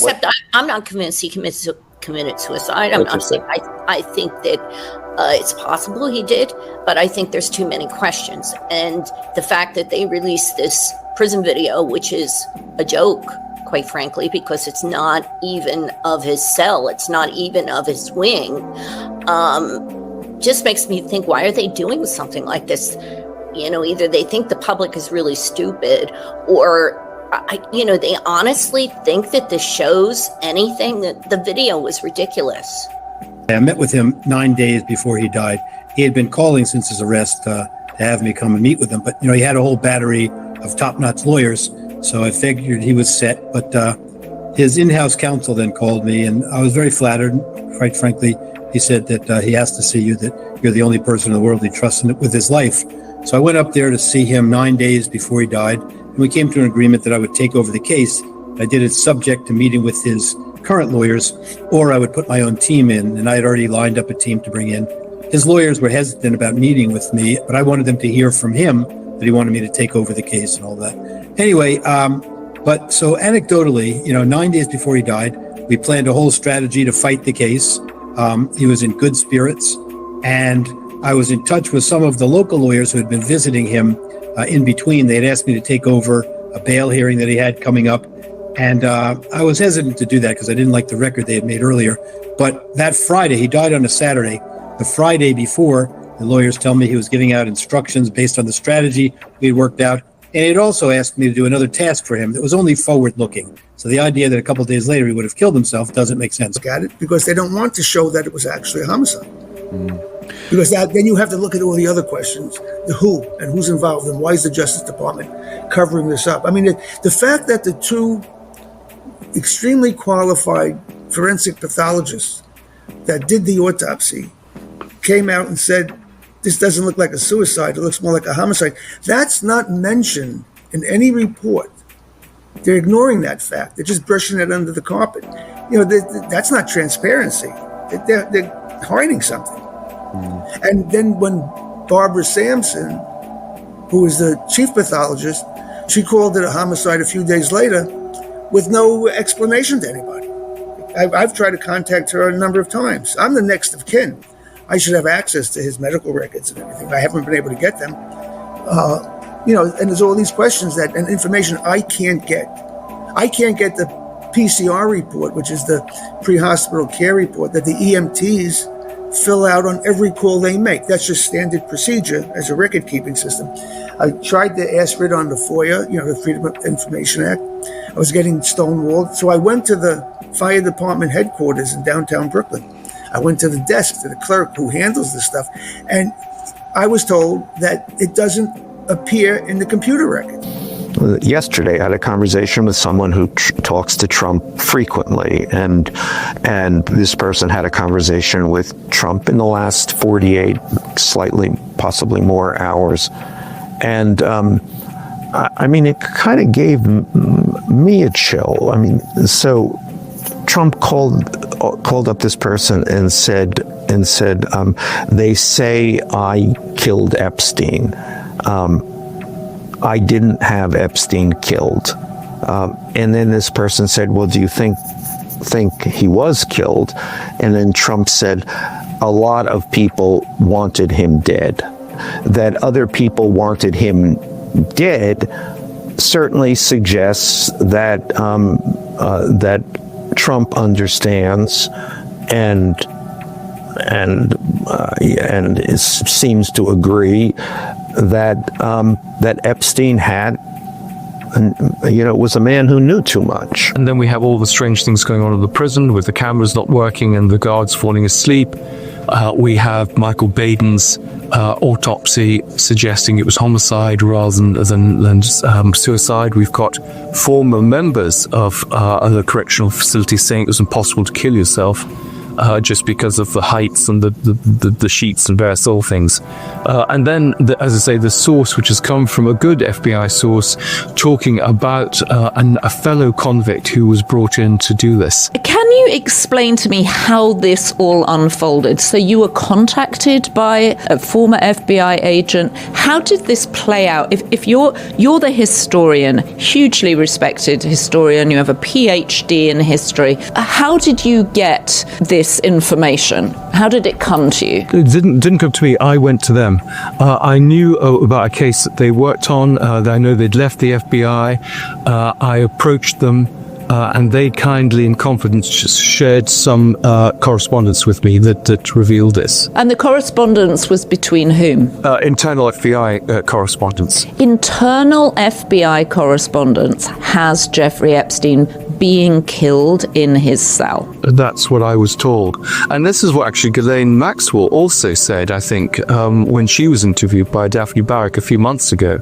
Except I'm not convinced he committed suicide. I'm not saying I think that it's possible he did, but I think there's too many questions. And the fact that they released this prison video, which is a joke, quite frankly, because it's not even of his cell, it's not even of his wing, just makes me think, why are they doing something like this? Either they think the public is really stupid, or they honestly think that this shows anything. That the video was ridiculous. I met with him 9 days before he died. He had been calling since his arrest to have me come and meet with him. But, he had a whole battery of top-notch lawyers, so I figured he was set. But his in-house counsel then called me, and I was very flattered. Quite frankly, he said that he has to see you, that you're the only person in the world he trusts with his life. So I went up there to see him 9 days before he died, and we came to an agreement that I would take over the case. I did it subject to meeting with his current lawyers, or I would put my own team in, and I had already lined up a team to bring in. His lawyers were hesitant about meeting with me, but I wanted them to hear from him that he wanted me to take over the case and all that. Anyway, but so anecdotally, 9 days before he died, we planned a whole strategy to fight the case. He was in good spirits, and I was in touch with some of the local lawyers who had been visiting him in between. They had asked me to take over a bail hearing that he had coming up. And I was hesitant to do that because I didn't like the record they had made earlier. But that Friday, he died on a Saturday. The Friday before, the lawyers tell me he was giving out instructions based on the strategy we had worked out. And he'd also asked me to do another task for him that was only forward-looking. So the idea that a couple of days later he would have killed himself doesn't make sense. Look at it, because they don't want to show that it was actually a homicide. Because then you have to look at all the other questions, the who and who's involved and why is the Justice Department covering this up? I mean, the fact that the two extremely qualified forensic pathologists that did the autopsy came out and said, this doesn't look like a suicide, it looks more like a homicide. That's not mentioned in any report. They're ignoring that fact. They're just brushing it under the carpet. That's not transparency. They're hiding something. And then when Barbara Sampson, who was the chief pathologist, she called it a homicide a few days later with no explanation to anybody. I've tried to contact her a number of times. I'm the next of kin. I should have access to his medical records and everything. I haven't been able to get them. And there's all these questions and information I can't get. I can't get the PCR report, which is the pre-hospital care report that the EMTs fill out on every call they make. That's just standard procedure as a record-keeping system. I tried to ask for it on the FOIA, the Freedom of Information Act. I was getting stonewalled. So I went to the fire department headquarters in downtown Brooklyn. I went to the desk, to the clerk who handles this stuff, and I was told that it doesn't appear in the computer record. Yesterday, I had a conversation with someone who talks to Trump frequently, and this person had a conversation with Trump in the last 48, slightly, possibly more hours. And it kind of gave me a chill. So Trump called up this person and said, they say I killed Epstein. I didn't have Epstein killed. And then this person said, well, do you think he was killed? And then Trump said, a lot of people wanted him dead. That other people wanted him dead certainly suggests that that Trump understands and seems to agree that Epstein was a man who knew too much. And then we have all the strange things going on in the prison with the cameras not working and the guards falling asleep. We have Michael Baden's autopsy suggesting it was homicide rather than suicide. We've got former members of the correctional facility saying it was impossible to kill yourself. just because of the heights and the sheets and various other things. And then, as I say, the source, which has come from a good FBI source, talking about a fellow convict who was brought in to do this. Can you explain to me how this all unfolded? So you were contacted by a former FBI agent. How did this play out? If you're the historian, hugely respected historian, you have a PhD in history. How did you get this information? How did it come to you? It didn't come to me. I went to them. I knew about a case that they worked on. I know they'd left the FBI. I approached them. And they kindly, in confidence, shared some correspondence with me that revealed this. And the correspondence was between whom? Internal FBI correspondence. Internal FBI correspondence has Jeffrey Epstein being killed in his cell. That's what I was told. And this is what actually Ghislaine Maxwell also said, I think, when she was interviewed by Daphne Barrick a few months ago.